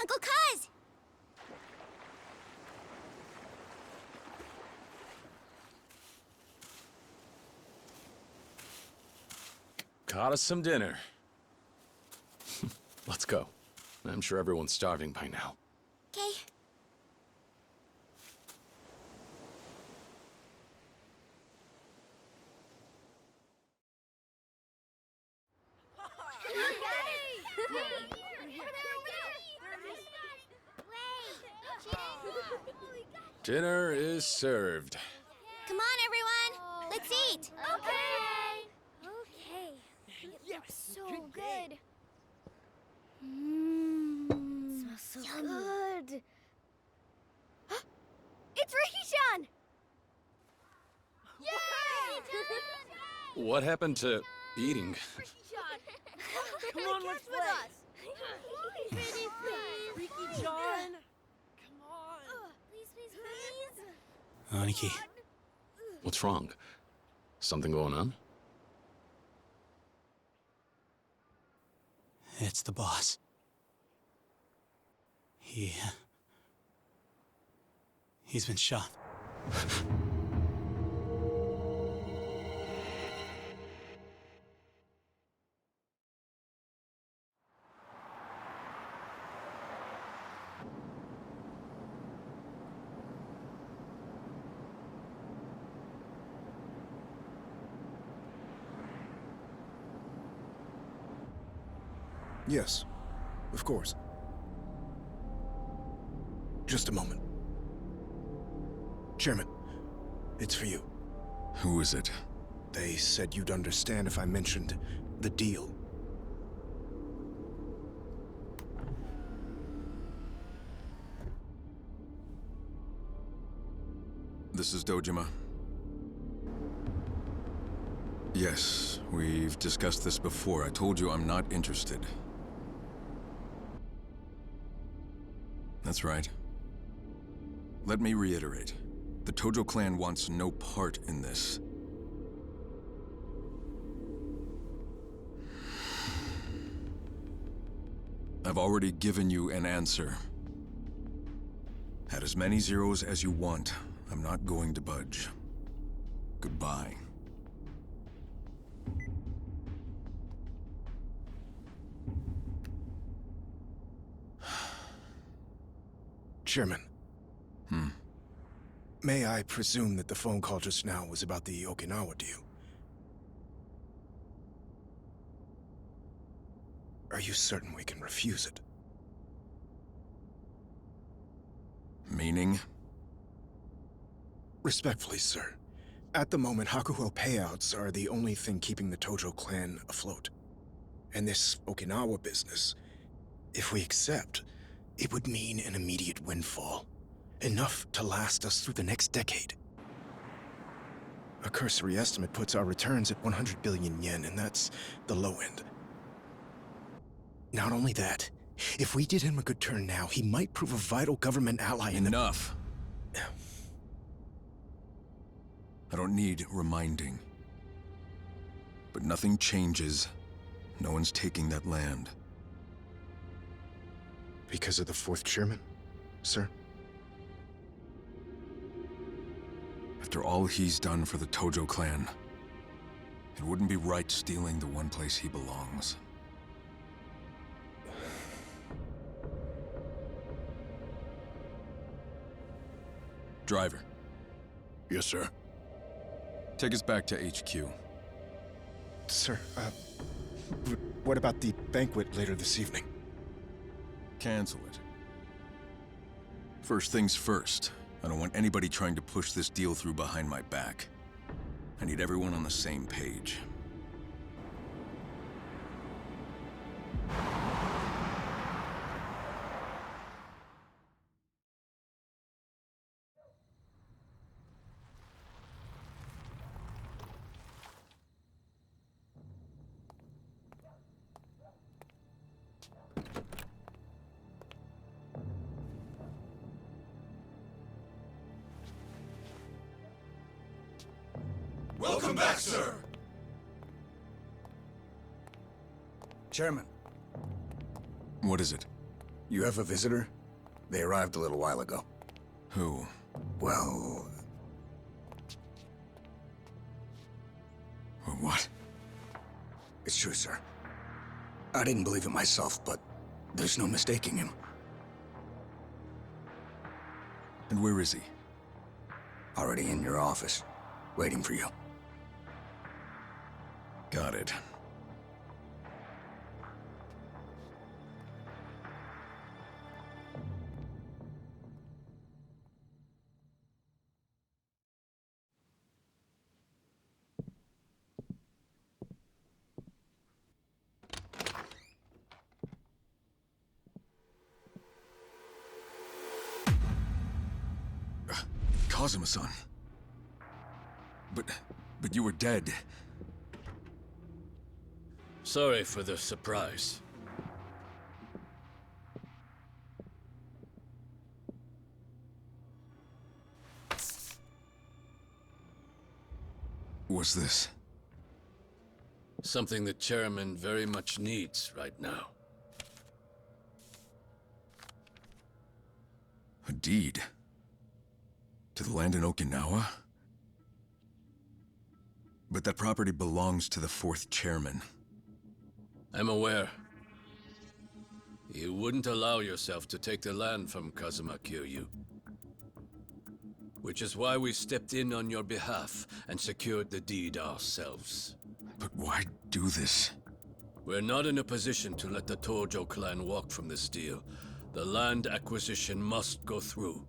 Uncle Cuz! Got us some dinner. Let's go. I'm sure everyone's starving by now. Okay. Dinner is served. Come on, everyone. Let's eat. Okay. It looks so good. Smells so good. It's Ricky-chan! Yay! What happened to eating? Come on, let's play. Ricky-chan! Come on! Please. Aniki, What's wrong? Something going on? it's the boss. He's been shot. Yes, of course. Just a moment. Chairman, it's for you. Who is it? They said you'd understand if I mentioned the deal. This is Dojima. Yes, we've discussed this before. I told you I'm not interested. That's right. Let me reiterate. The Tojo clan wants no part in this. I've already given you an answer. Add as many zeros as you want. I'm not going to budge. Goodbye. Chairman. May I presume that the phone call just now was about the Okinawa deal? Are you certain we can refuse it? Meaning? Respectfully, sir. At the moment, Hakuho payouts are the only thing keeping the Tojo clan afloat. And this Okinawa business, if we accept, it would mean an immediate windfall. Enough to last us through the next decade. A cursory estimate puts our returns at 100 billion yen, and that's the low end. Not only that, if we did him a good turn now, he might prove a vital government ally in the— Enough. I don't need reminding. But nothing changes. No one's taking that land. Because of the fourth chairman, sir? After all he's done for the Tojo clan, it wouldn't be right stealing the one place he belongs. Driver. Yes, sir. Take us back to HQ. Sir, what about the banquet later this evening? Cancel it. First things first. I don't want anybody trying to push this deal through behind my back. I need everyone on the same page. Welcome back, sir! Chairman, What is it? You have a visitor? They arrived a little while ago. Who? Well... What? It's true, sir. I didn't believe it myself, but there's no mistaking him. And where is he? Already in your office, waiting for you. Got it. Kazuma-san. But you were dead. Sorry for the surprise. What's this? Something the chairman very much needs right now. A deed? To the land in Okinawa? But that property belongs to the 4th chairman. I'm aware. You wouldn't allow yourself to take the land from Kazuma Kiryu. Which is why we stepped in on your behalf and secured the deed ourselves. But why do this? We're not in a position to let the Tojo clan walk from this deal. The land acquisition must go through.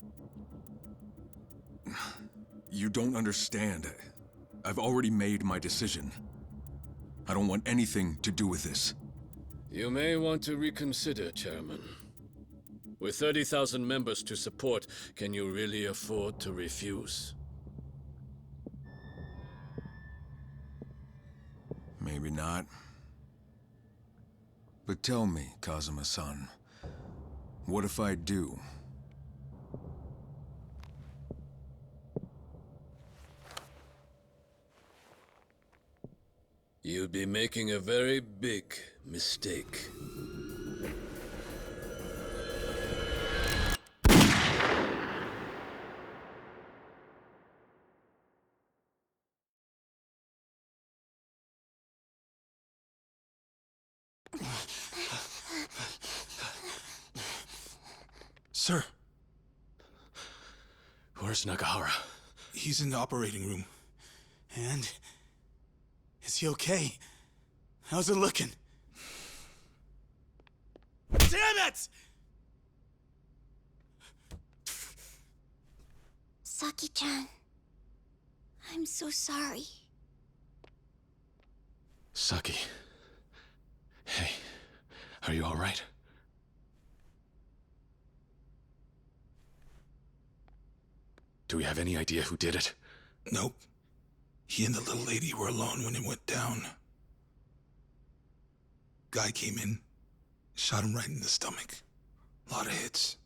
You don't understand. I've already made my decision. I don't want anything to do with this. You may want to reconsider, Chairman. With 30,000 members to support, can you really afford to refuse? Maybe not. But tell me, Kazuma-san, what if I do? You'd be making a very big mistake. Sir, Where's Nagahara? he's in the operating room. And? Is he okay? How's it looking? Damn it! Saki-chan, I'm so sorry. Saki. Hey, are you all right? Do we have any idea who did it? Nope. He and the little lady were alone when it went down. Guy came in, shot him right in the stomach. A lot of hits.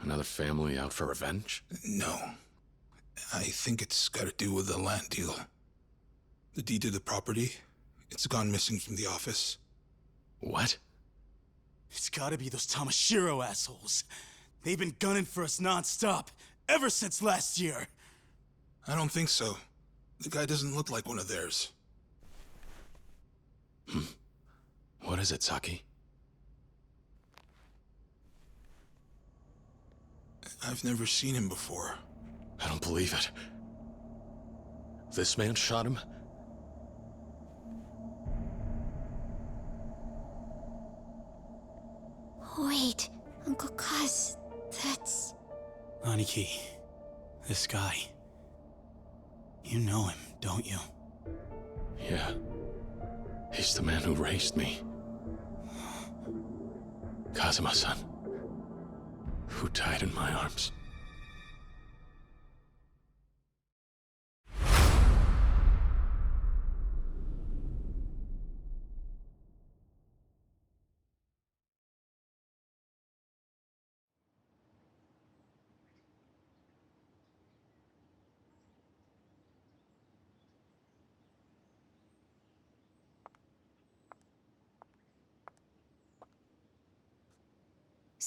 Another family out for revenge? No. I think it's got to do with the land deal. The deed to the property, it's gone missing from the office. What? It's gotta be those Tamashiro assholes. They've been gunning for us non-stop, ever since last year. I don't think so. The guy doesn't look like one of theirs. What is it, Saki? I've never seen him before. I don't believe it. This man shot him? Wait, Uncle Kaz, that's... Aniki, this guy. You know him, don't you? Yeah. He's the man who raised me. Kazuma-san. Who died in my arms.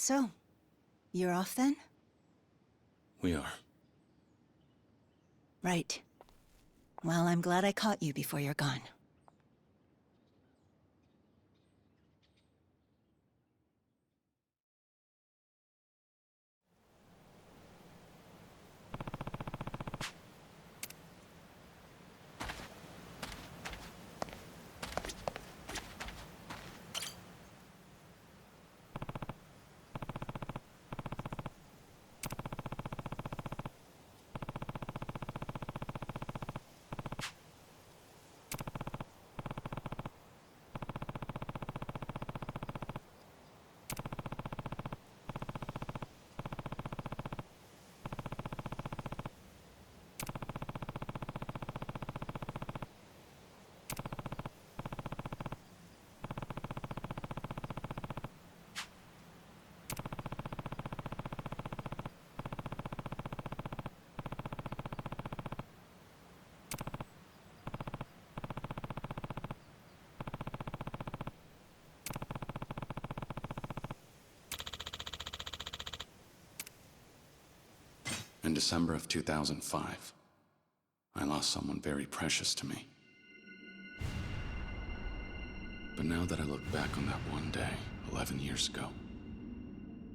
So, you're off then? We are. Right. Well, I'm glad I caught you before you're gone. In December of 2005, I lost someone very precious to me. But now that I look back on that one day, 11 years ago,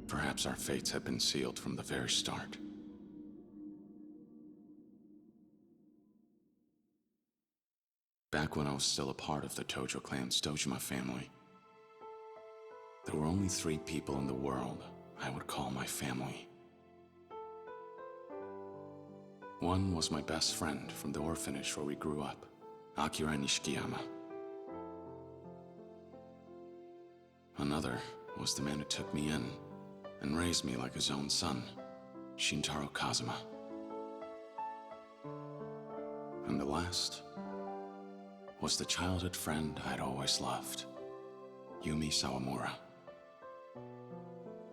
perhaps our fates had been sealed from the very start. Back when I was still a part of the Tojo clan's Dojima family, there were only 3 people in the world I would call my family. One was my best friend from the orphanage where we grew up, Akira Nishikiyama. Another was the man who took me in and raised me like his own son, Shintaro Kazuma. And the last was the childhood friend I'd always loved, Yumi Sawamura.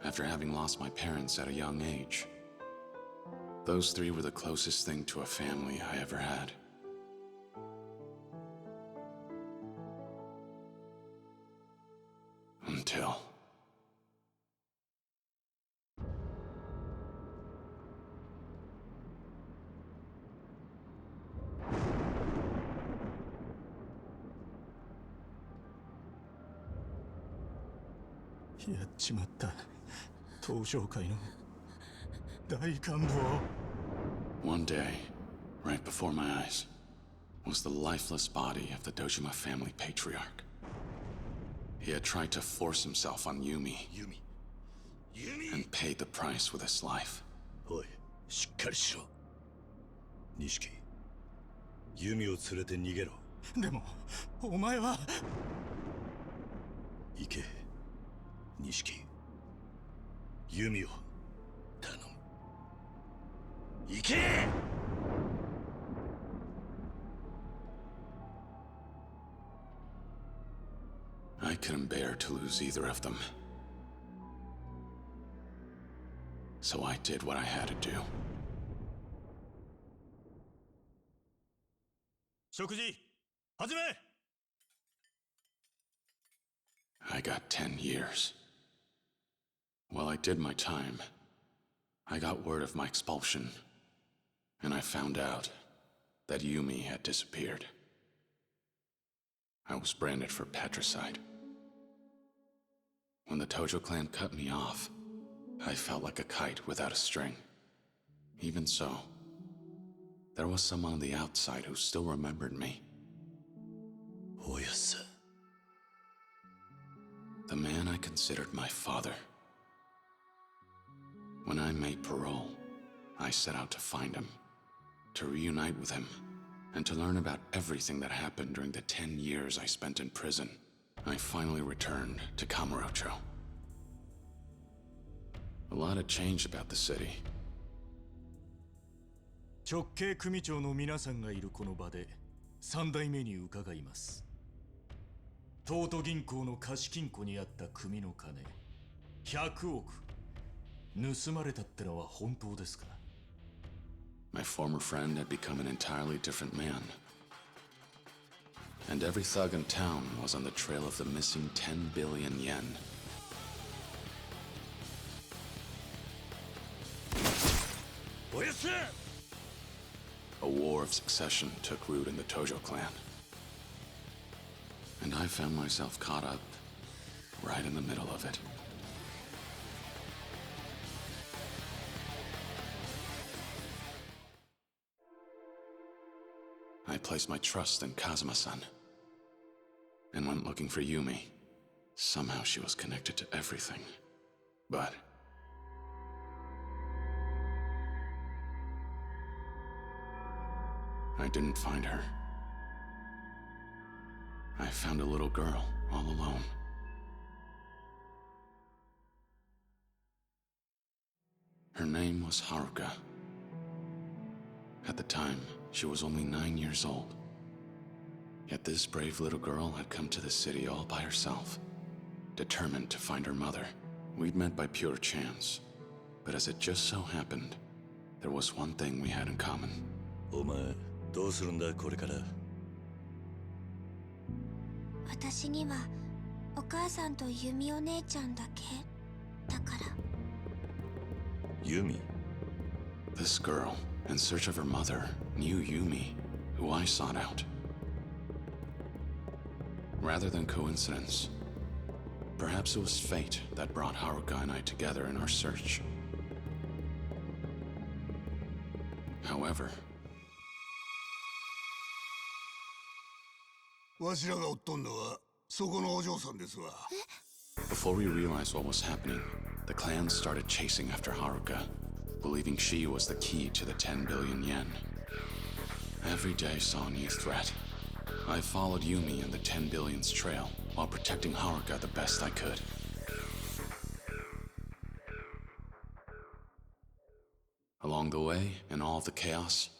After having lost my parents at a young age, those 3 were the closest thing to a family I ever had. Until... One day, right before my eyes, was the lifeless body of the Dojima family patriarch. He had tried to force himself on Yumi, and paid the price with his life. おい、しっかりしろ。錦、弓を連れて逃げろ。でも、お前は。行け、錦。弓を頼む。行け！ I couldn't bear to lose either of them. So I did what I had to do. 食事、始め！ I got 10 years. While I did my time, I got word of my expulsion, and I found out that Yumi had disappeared. I was branded for patricide. When the Tojo clan cut me off, I felt like a kite without a string. Even so, there was someone on the outside who still remembered me. Oyasa. The man I considered my father. When I made parole, I set out to find him, to reunite with him, and to learn about everything that happened during the 10 years I spent in prison. I finally returned to Kamurocho. A lot had changed about the city. 直系組長の皆さんがいるこの場で3代目に伺います。東都銀行の貸金庫にあった組の金100億盗まれたってのは本当ですか？ My former friend had become an entirely different man. And every thug in town was on the trail of the missing 10 billion yen. A war of succession took root in the Tojo clan. And I found myself caught up right in the middle of it. I placed my trust in Kazuma-san and went looking for Yumi. Somehow she was connected to everything. But I didn't find her. I found a little girl all alone. Her name was Haruka. At the time, she was only 9 years old. Yet this brave little girl had come to the city all by herself, determined to find her mother. We'd met by pure chance, but as it just so happened, there was one thing we had in common. お前どうするんだこれから。私にはお母さんとユミお姉ちゃんだけだから。ユミ This girl, in search of her mother, knew Yumi, who I sought out. Rather than coincidence, perhaps it was fate that brought Haruka and I together in our search. However, わしらがおっとんのはそこのお嬢さんですわ。 before we realized what was happening, the clan started chasing after Haruka, believing she was the key to the 10 billion yen. Every day saw a new threat. I followed Yumi and the 10 billion's trail while protecting Haruka the best I could. Along the way, in all of the chaos,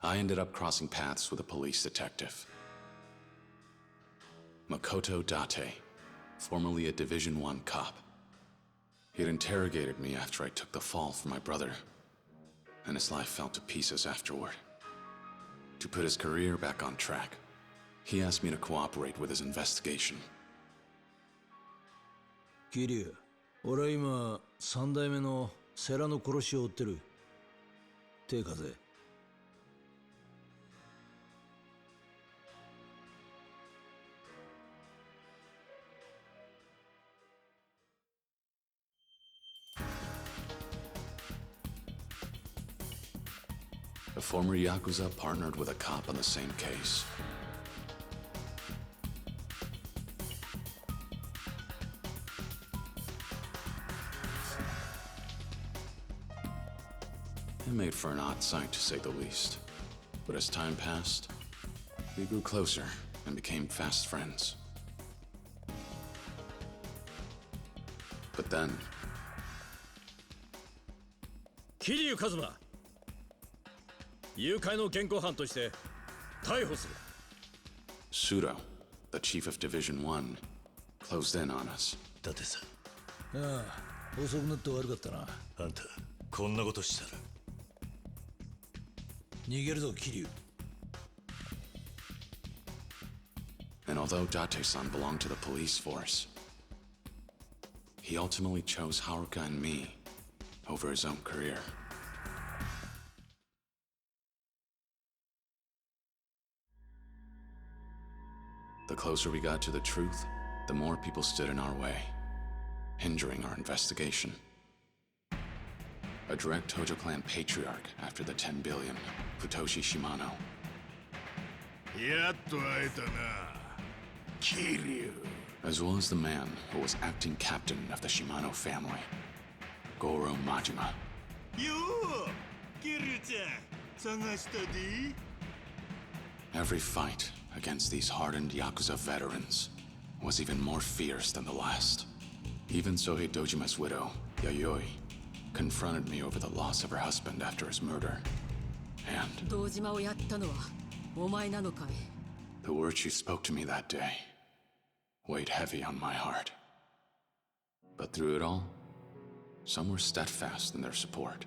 I ended up crossing paths with a police detective. Makoto Date, formerly a Division 1 cop. He had interrogated me after I took the fall for my brother, and his life fell to pieces afterward. To put his career back on track, he asked me to cooperate with his investigation. キリュウ、俺は今三代目の世良の殺しを追ってる。手風。A former Yakuza partnered with a cop on the same case. It made for an odd sight, to say the least. But as time passed, we grew closer and became fast friends. But then, 桐生一馬、誘拐の現行犯として逮捕する。Sudo, the chief of Division 1, closed in on us. だってさ。ああ、遅くなって悪かったな。あんた、こんなことしたら。逃げるぞ、桐生。 And although Date-san belonged to the police force, he ultimately chose Haruka and me over his own career. The closer we got to the truth, the more people stood in our way, hindering our investigation. A direct Tojo clan patriarch after the 10 billion, Futoshi Shimano. やっと会えたな、桐生。 As well as the man who was acting captain of the Shimano family, Goro Majima. よう、桐生ちゃん、探したで。 Every fight against these hardened Yakuza veterans was even more fierce than the last. Even Sohei Dojima's widow, Yayoi, confronted me over the loss of her husband after his murder. And 堂島をやったのはお前なのかい? the words she spoke to me that day weighed heavy on my heart. But through it all, some were steadfast in their support.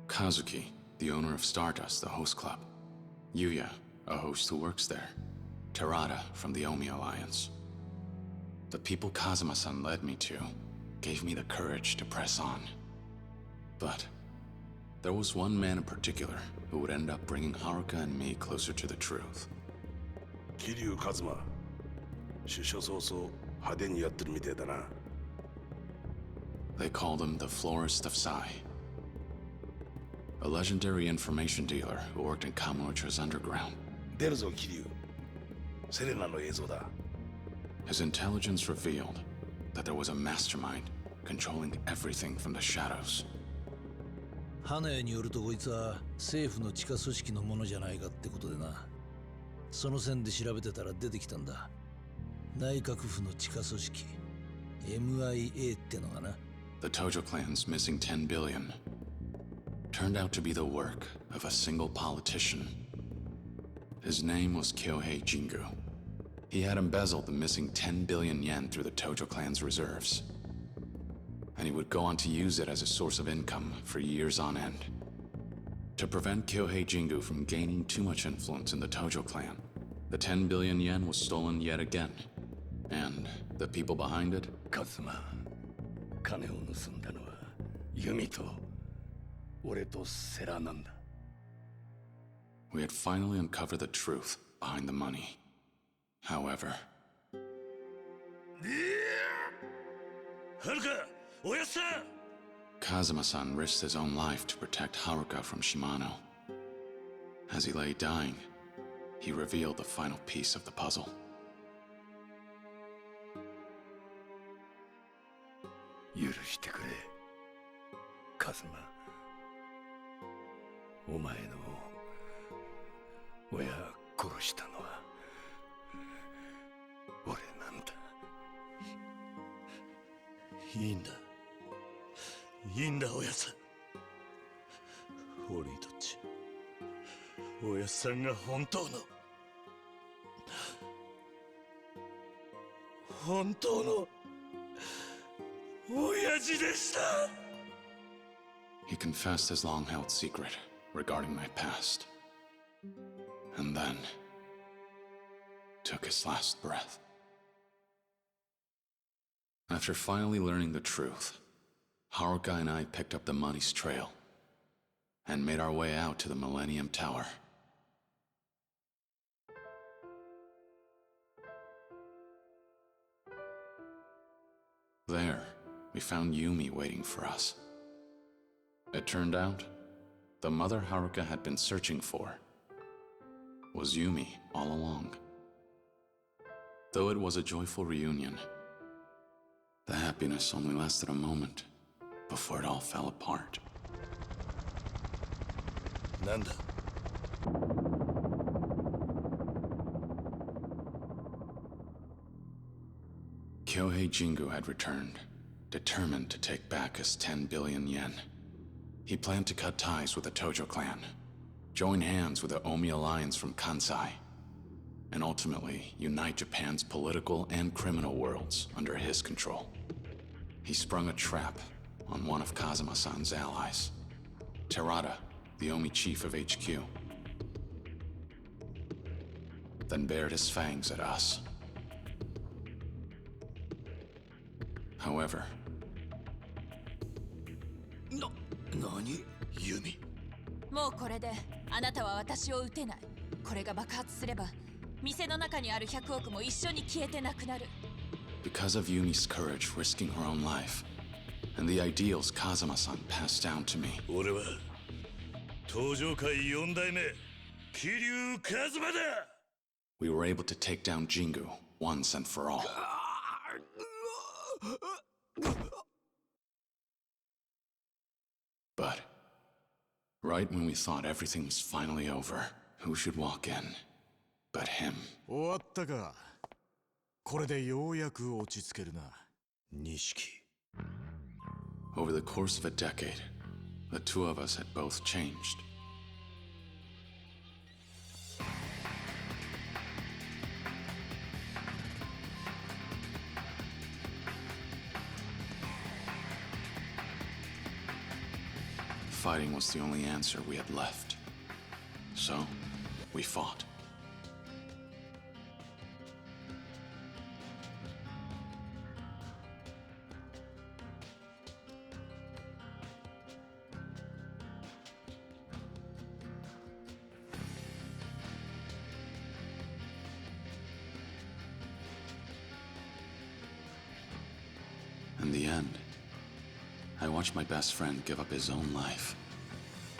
Kazuki, the owner of Stardust, the host club. Yuya, a host who works there. Terada from the Omi Alliance. The people Kazuma-san led me to gave me the courage to press on. But There was one man in particular who would end up bringing Haruka and me closer to the truth. 桐生一馬出所早々派手にやってるみてえだな They called him the Florist of Sai. A legendary information dealer who worked in Kamurocho's underground. 出るぞ桐生セレナの映像だ His intelligence revealed that there was a mastermind controlling everything from the shadows. 花屋によるとこいつは政府の地下組織のものじゃないかってことでなその線で調べてたら出てきたんだ内閣府の地下組織 MIA ってのがな The Tojo clan's missing 10 billion turned out to be the work of a single politician. His name was Kyohei Jingu. He had embezzled the missing 10 billion yen through the Tojo clan's reserves. And he would go on to use it as a source of income for years on end. To prevent Kyohei Jingu from gaining too much influence in the Tojo clan, the 10 billion yen was stolen yet again. And the people behind it? カズマ金を盗んだのはユミと俺とセラなんだ We had finally uncovered the truth behind the money. However, はるかおやっさん Kazuma-san risked his own life to protect Haruka from Shimano. As he lay dying, he revealed the final piece of the puzzle. 許してくれカズマお前の親殺したのは俺なんだいいんだいいんだおやさん俺にとっちおやさんが本当の親父でした He confessed his long-held secret regarding my past. And then took his last breath. After finally learning the truth, Haruka and I picked up the money's trail and made our way out to the Millennium Tower. There, we found Yumi waiting for us. It turned out, the mother Haruka had been searching for was Yumi all along. Though it was a joyful reunion, the happiness only lasted a moment before it all fell apart. なんだ Kyohei Jingu had returned, determined to take back his 10 billion yen. He planned to cut ties with the Tojo clan, join hands with the Omi alliance from Kansai, and ultimately unite Japan's political and criminal worlds under his control. He sprung a trap on one of Kazuma-san's allies, Terada, the Omi chief of HQ, then bared his fangs at us. However, 何ユミもうこれであなたは私を撃てない。これが爆発すれば店の中にある100億も一緒に消えてなくなる。 Because of Yumi's courage risking her own life, and the ideals Kazuma-san passed down to me, 俺は登場界4代目桐生一馬だ we were able to take down Jingu once and for all. But right when we thought everything was finally over, who should walk in but him? 終わったかこれでようやく落ち着けるな錦 Over the course of a decade, the two of us had both changed. Fighting was the only answer we had left. So, we fought. the end, I watched my best friend give up his own life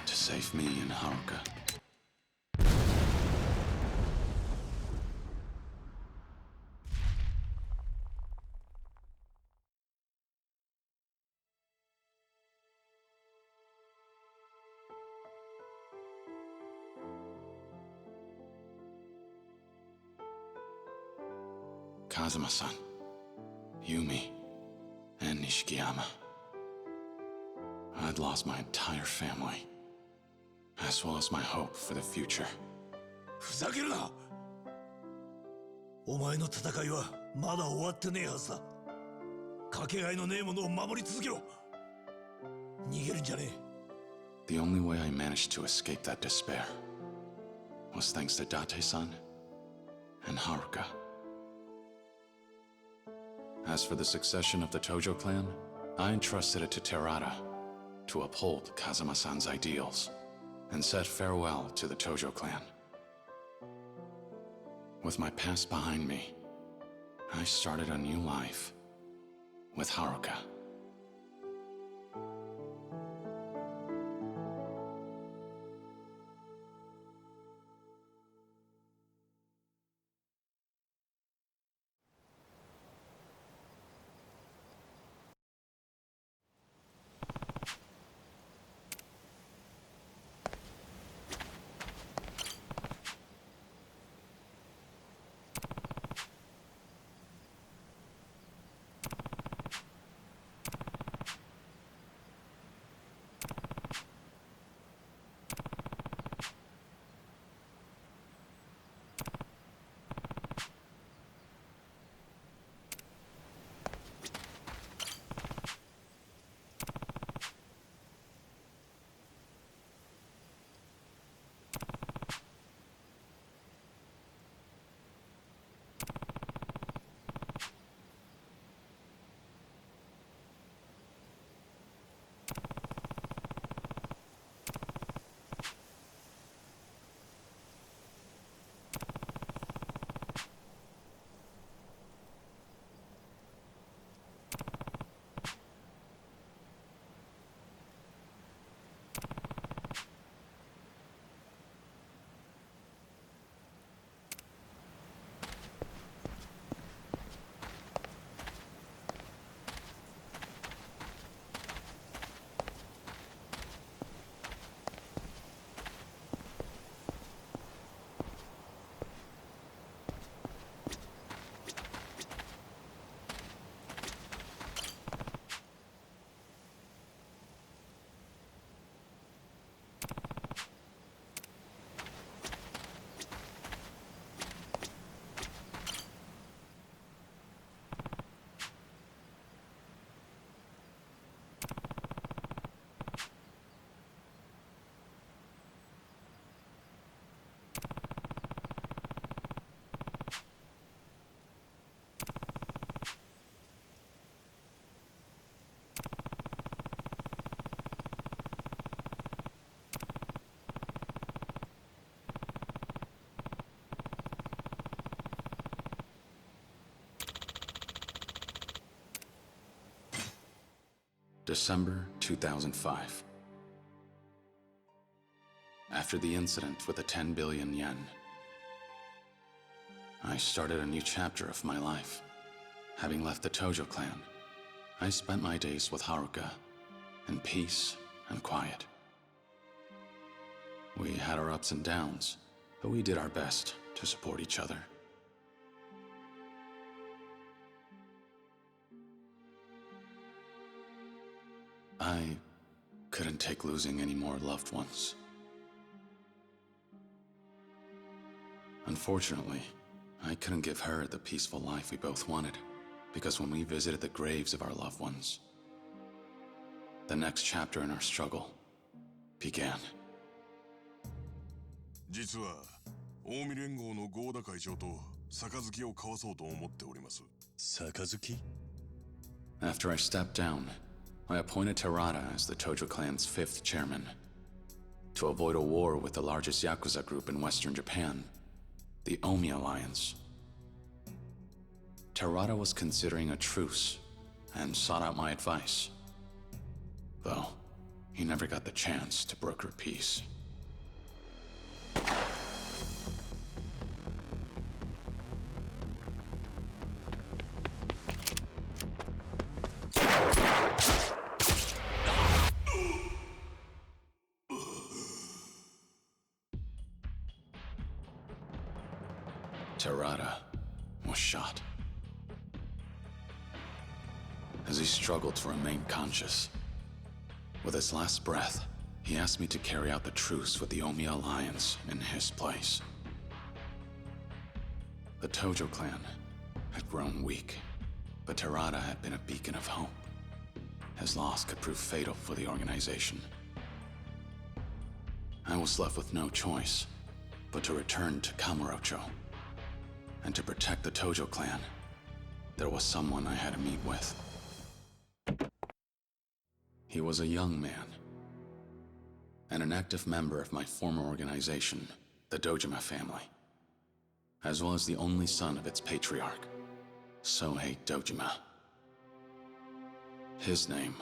to save me and Haruka. Kazuma-san, Yumi, and Nishikiyama. I'd lost my entire family, as well as my hope for the future. ふざけるな。お前の戦いはまだ終わってねえはずだ。かけがえのねえものを守り続けろ。逃げるんじゃねえ。The only way I managed to escape that despair was thanks to Date-san and Haruka. As for the succession of the Tojo clan, I entrusted it to Terada to uphold Kazuma-san's ideals and said farewell to the Tojo clan. With my past behind me, I started a new life with Haruka. December 2005. After the incident with the 10 billion yen, I started a new chapter of my life. Having left the Tojo clan, I spent my days with Haruka in peace and quiet. We had our ups and downs, but we did our best to support each other. I couldn't take losing any more loved ones. Unfortunately, I couldn't give her the peaceful life we both wanted, because when we visited the graves of our loved ones, the next chapter in our struggle began. 実は近江連合の合田会長と杯を交わそうと思っております。杯? After I stepped down, I appointed Terada as the Tojo clan's 5th chairman. To avoid a war with the largest Yakuza group in Western Japan, the Omi Alliance. Terada was considering a truce and sought out my advice. Though, he never got the chance to broker peace. Terada was shot. As he struggled to remain conscious, with his last breath, he asked me to carry out the truce with the Omi Alliance in his place. The Tojo clan had grown weak, but Terada had been a beacon of hope. His loss could prove fatal for the organization. I was left with no choice but to return to Kamurocho. And to protect the Tojo clan, there was someone I had to meet with. He was a young man, and an active member of my former organization, the Dojima family, as well as the only son of its patriarch, Sohei Dojima. His name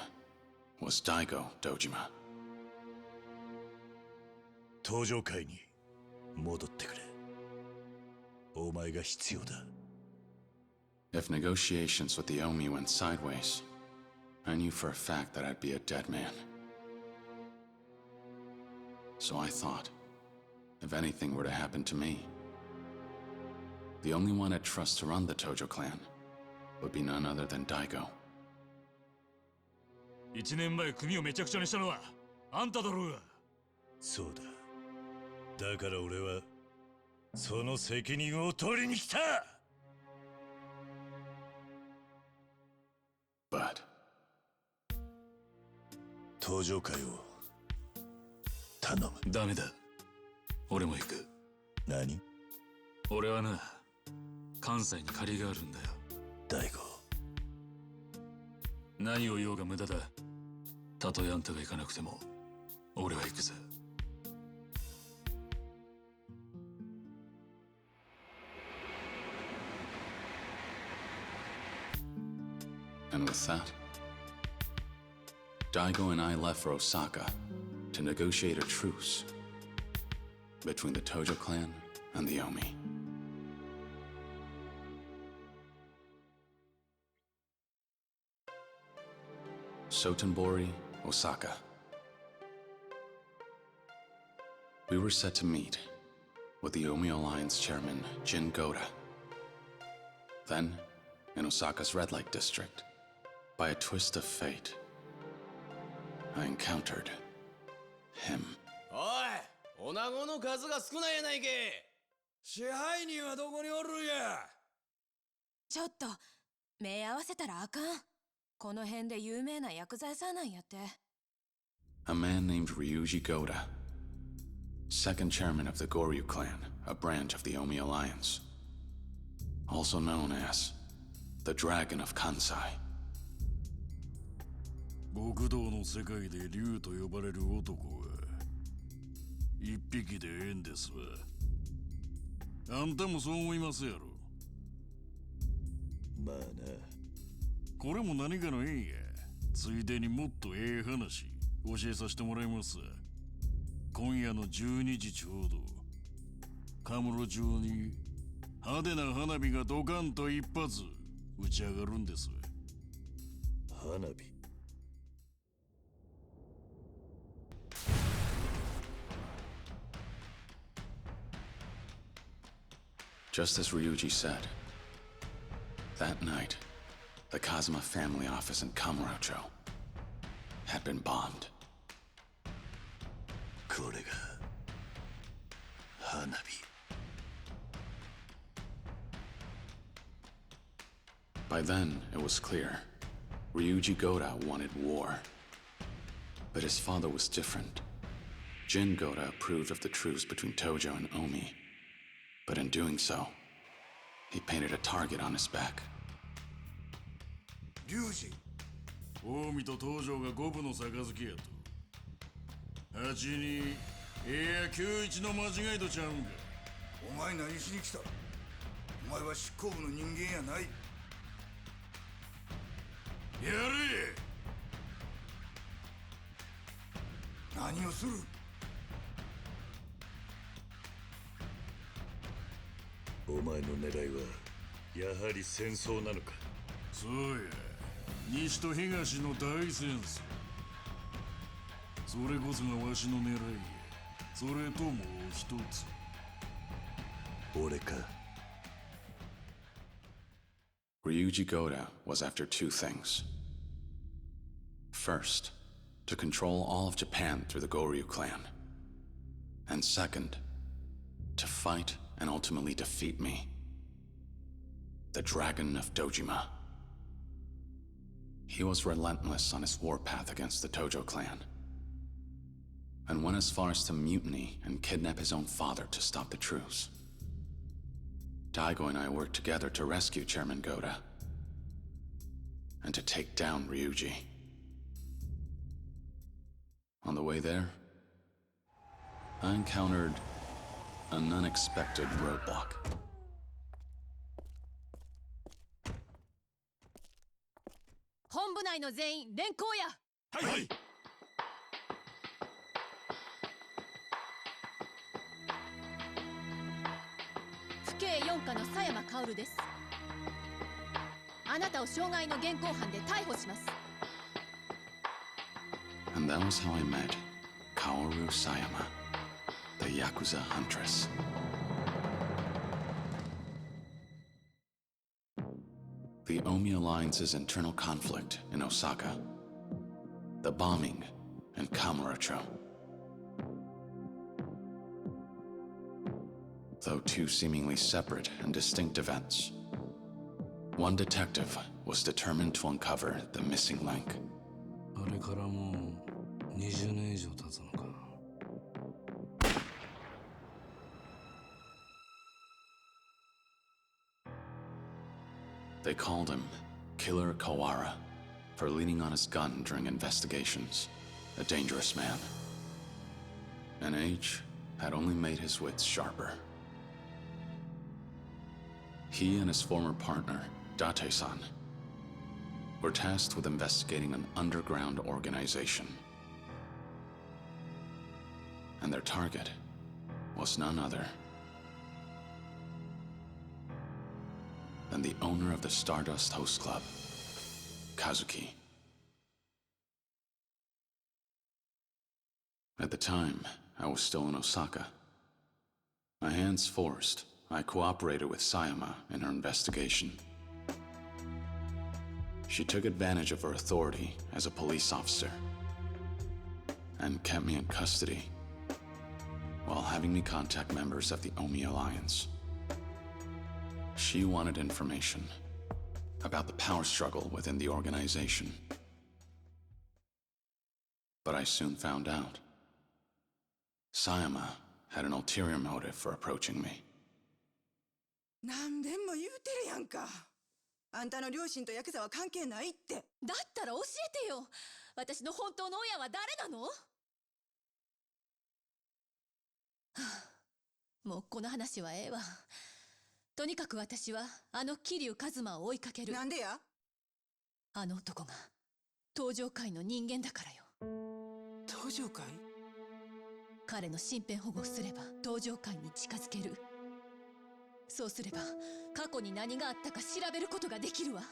was Daigo Dojima. 登場会に戻ってくれ。お前が必要だ。If negotiations with the Omi went sideways, I knew for a fact that I'd be a dead man. So I thought, if anything were to happen to me, the only one I'd trust to run the Tojo clan would be none other than Daigo. 1年前組をめちゃくちゃにしたのはあんただろうが。そうだ。だから俺はその責任を取りに来た。But 登場会を頼む。ダメだ。俺も行く。何？俺はな、関西に借りがあるんだよ。大悟。何を言おうが無駄だ。たとえあんたが行かなくても、俺は行くぜ。And with that, Daigo and I left for Osaka to negotiate a truce between the Tojo clan and the Omi. Sotenbori, Osaka. We were set to meet with the Omi Alliance chairman, Jin Goda. Then, in Osaka's red light district, by a twist of fate, I encountered him. おい、女子の数が少ないやないけ。支配人はどこにおるんや。ちょっと目合わせたらあかん。この辺で有名な薬剤師なんやって。A man named Ryuji Goda, second chairman of the Goryu clan, a branch of the Omi Alliance, also known as the Dragon of Kansai. 極道の世界で竜と呼ばれる男は一匹でええんですわ。あんたもそう思いますやろ。まあな。これも何かの縁や。ついでにもっとええ話教えさせてもらいますわ。今夜の12時ちょうど、カムロ町に派手な花火がドカンと一発打ち上がるんですわ。花火。Just as Ryuji said, that night, the Kazuma family office in Kamurocho had been bombed. これが花火。By then, it was clear. Ryuji Goda wanted war. But his father was different. Jin Goda approved of the truce between Tojo and Omi. But in doing so, he painted a target on his back. 龍二、近江と東条が五分の杯やと。8に、いや91の間違いとちゃうんか。お前何しに来た？お前は執行部の人間やない。やれ。何をする。お前の狙いはやはり戦争なのか。そうや、西と東の大戦争。それこそがわしの狙いや。それともう一つ。俺か。Ryuji Goda was after two things. First, to control all of Japan through the Goryu clan. And second, to fight and ultimately defeat me, the Dragon of Dojima. He was relentless on his warpath against the Tojo clan, and went as far as to mutiny and kidnap his own father to stop the truce. Daigo and I worked together to rescue Chairman Goda, and to take down Ryuji. On the way there, I encountered an unexpected roadblock. 本部内の全員連行や。はい。府警4課の佐山薫です。あなたを傷害の現行犯で逮捕します。And that was how I met Kaoru Sayama, the Yakuza huntress. The Omi Alliance's internal conflict in Osaka, the bombing in Kamurocho. Though two seemingly separate and distinct events, one detective was determined to uncover the missing link. あれからもう20年以上経つのか。They called him Killer Kawara for leaning on his gun during investigations. A dangerous man. And age had only made his wits sharper. He and his former partner, Date-san, were tasked with investigating an underground organization. And their target was none other than the owner of the Stardust Host Club, Kazuki. At the time, I was still in Osaka. My hands forced, I cooperated with Sayama in her investigation. She took advantage of her authority as a police officer and kept me in custody while having me contact members of the Omi Alliance. She wanted information about the power struggle within the organization. But I soon found out. Sayama had an ulterior motive for approaching me. 何遍も言うてるやんか。あんたの両親とヤクザは関係ないって。だったら教えてよ。私の本当の親は誰なの？はあ、もうこの話はええわ。とにかく私はあの桐生一馬を追いかける。なんでや？あの男が東上界の人間だからよ。東上界？彼の身辺保護をすれば東上界に近づける。そうすれば過去に何があったか調べることができるわ。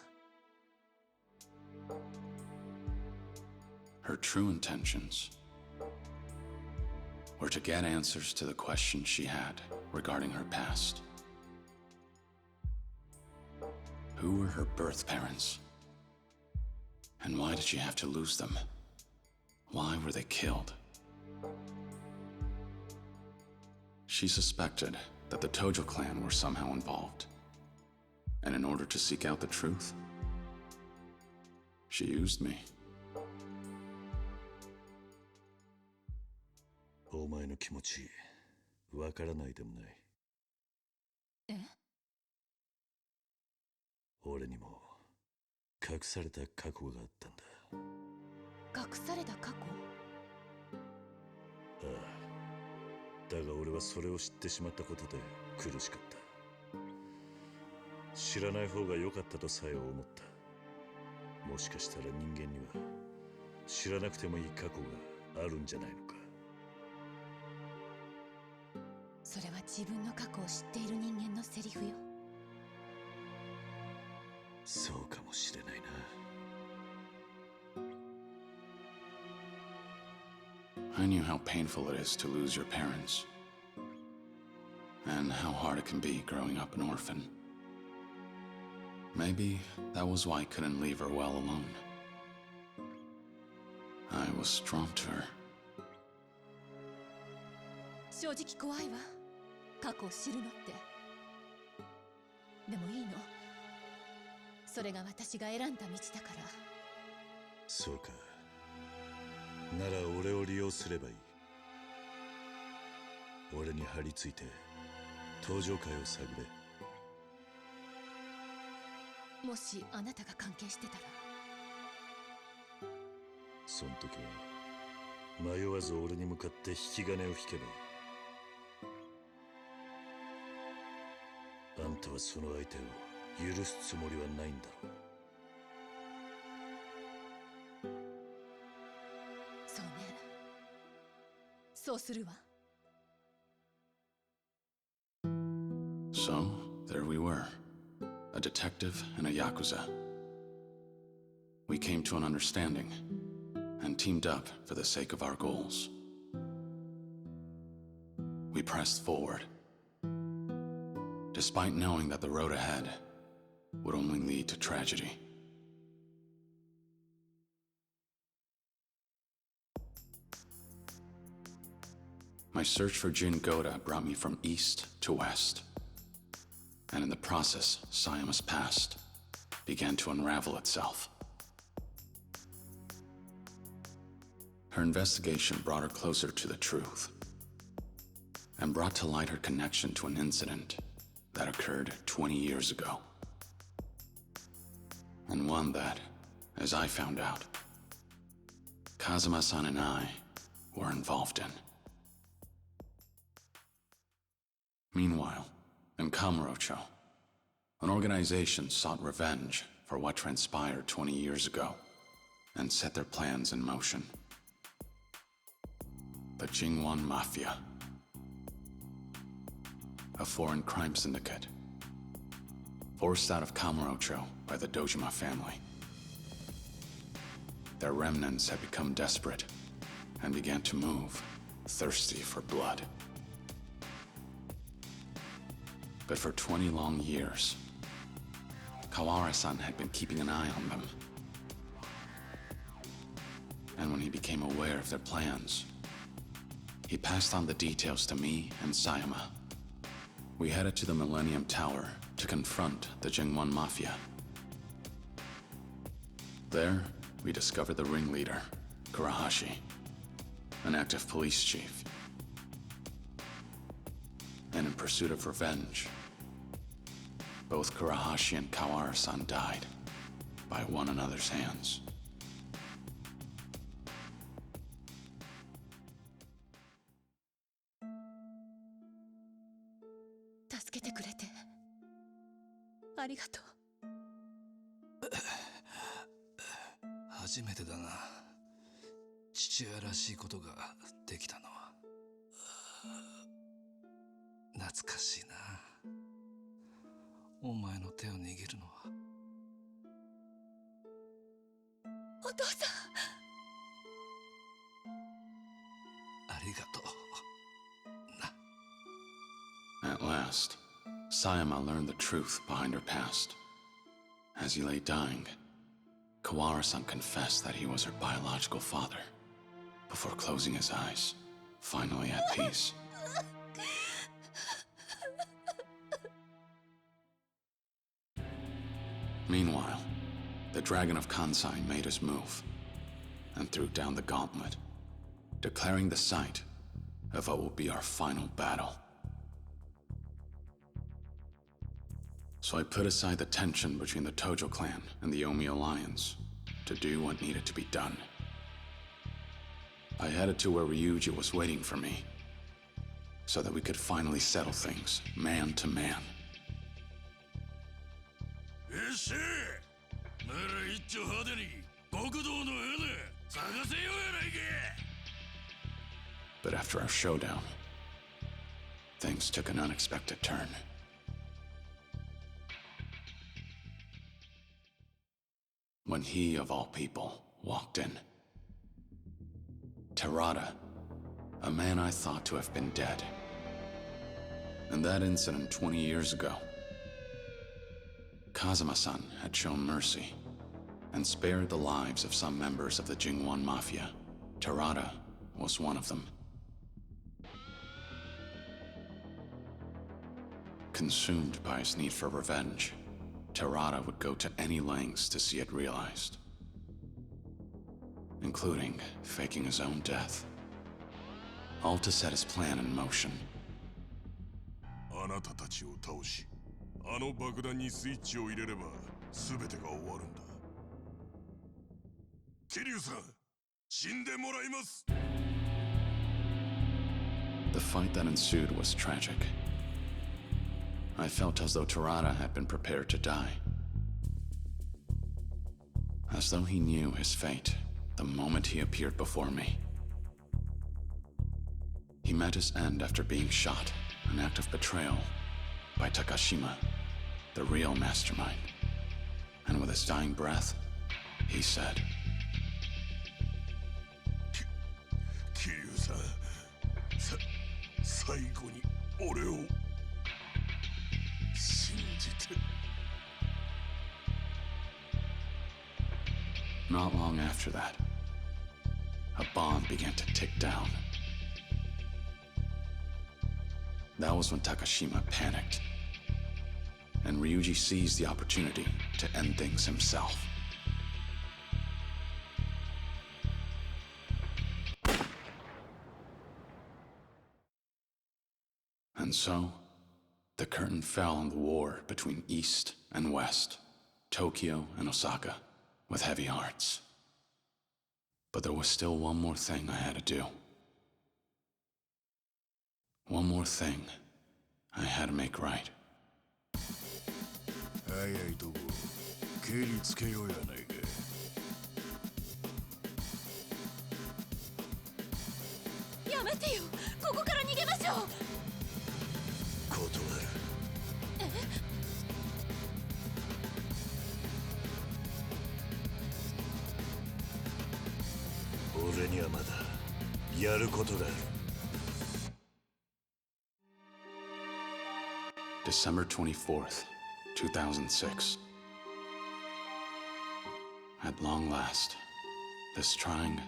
Her true intentions were to get answers to the questions she had regarding her past. Who were her birth parents? And why did she have to lose them? Why were they killed? She suspected that the Tojo clan were somehow involved. And in order to seek out the truth, she used me. お前の気持ち、わからないでもない。え？俺にも隠された過去があったんだ。隠された過去？ああ。だが俺はそれを知ってしまったことで苦しかった。知らない方が良かったとさえ思った。もしかしたら人間には知らなくてもいい過去があるんじゃないのか。それは自分の過去を知っている人間のセリフよ。そうかもしれないな。I knew how painful it is to lose your parents, and how hard it can be growing up an orphan. Maybe that was why I couldn't leave her well alone. I was drawn to her. 正直怖いわ、過去を知るのって。でもいいの、それが私が選んだ道だから。そうか。なら俺を利用すればいい。俺に張り付いて登場会を探れ。もしあなたが関係してたら。そん時は迷わず俺に向かって引き金を引けばいい。あんたはその相手を許すつもりはないんだろう。そうね、そうするわ。So, there we were. A detective and a Yakuza. We came to an understanding and teamed up for the sake of our goals. We pressed forward, despite knowing that the road ahead would only lead to tragedy. My search for Jin Goda brought me from east to west. And in the process, Sayama's past began to unravel itself. Her investigation brought her closer to the truth, and brought to light her connection to an incident that occurred 20 years ago. And one that, as I found out, Kazuma-san and I were involved in. Meanwhile, in Kamurocho, an organization sought revenge for what transpired 20 years ago and set their plans in motion. The Jingwan Mafia, a foreign crime syndicate, forced out of Kamurocho by the Dojima family. Their remnants had become desperate and began to move, thirsty for blood. But for 20 long years, Kawara-san had been keeping an eye on them. And when he became aware of their plans, he passed on the details to me and Sayama. We headed to the Millennium Tower to confront the Jingwan Mafia. There, we discovered the ringleader, Kurahashi, an active police chief. And in pursuit of revenge, both Kurahashi and Kawara-san died by one another's hands. Thank you. 初めてだな。父親らしいことができたのは。懐かしいな。お前の手を握るのは。お父さん。ありがとう。At last, Sayama learned the truth behind her past. As he lay dying, Kawara-san confessed that he was her biological father, before closing his eyes, finally at peace. Meanwhile, the Dragon of Kansai made his move, and threw down the gauntlet, declaring the site of what will be our final battle. So I put aside the tension between the Tojo clan and the Omi alliance to do what needed to be done. I headed to where Ryuji was waiting for me, so that we could finally settle things, man to man. よっしゃなら一丁派手に極道の船探せようやないか。 But after our showdown, things took an unexpected turn. When he, of all people, walked in. Terada, a man I thought to have been dead. In that incident 20 years ago, Kazuma-san had shown mercy and spared the lives of some members of the Jingwan Mafia. Terada was one of them. Consumed by his need for revenge, Terada would go to any lengths to see it realized, including faking his own death, all to set his plan in motion. あなたたちを倒し、あの爆弾にスイッチを入れれば全てが終わるんだ。桐生さん、死んでもらいます。 The fight that ensued was tragic. I felt as though Terada had been prepared to die. As though he knew his fate the moment he appeared before me. He met his end after being shot, an act of betrayal, by Takashima, the real mastermind. And with his dying breath, he said, 桐生さん、最後に俺を信じて。 Not long after that, a bomb began to tick down. That was when Takashima panicked, and Ryuji seized the opportunity to end things himself. And so, the curtain fell on the war between East and West, Tokyo and Osaka, with heavy hearts. But there was still one more thing I had to do. One more thing I had to make right. 早いとこ蹴りつけようやないか。やめてよ、ここから逃げましょう。断る。俺にはまだやることがある。 December 24th, 2006. At long last, this trying,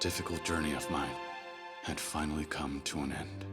difficult journey of mine had finally come to an end.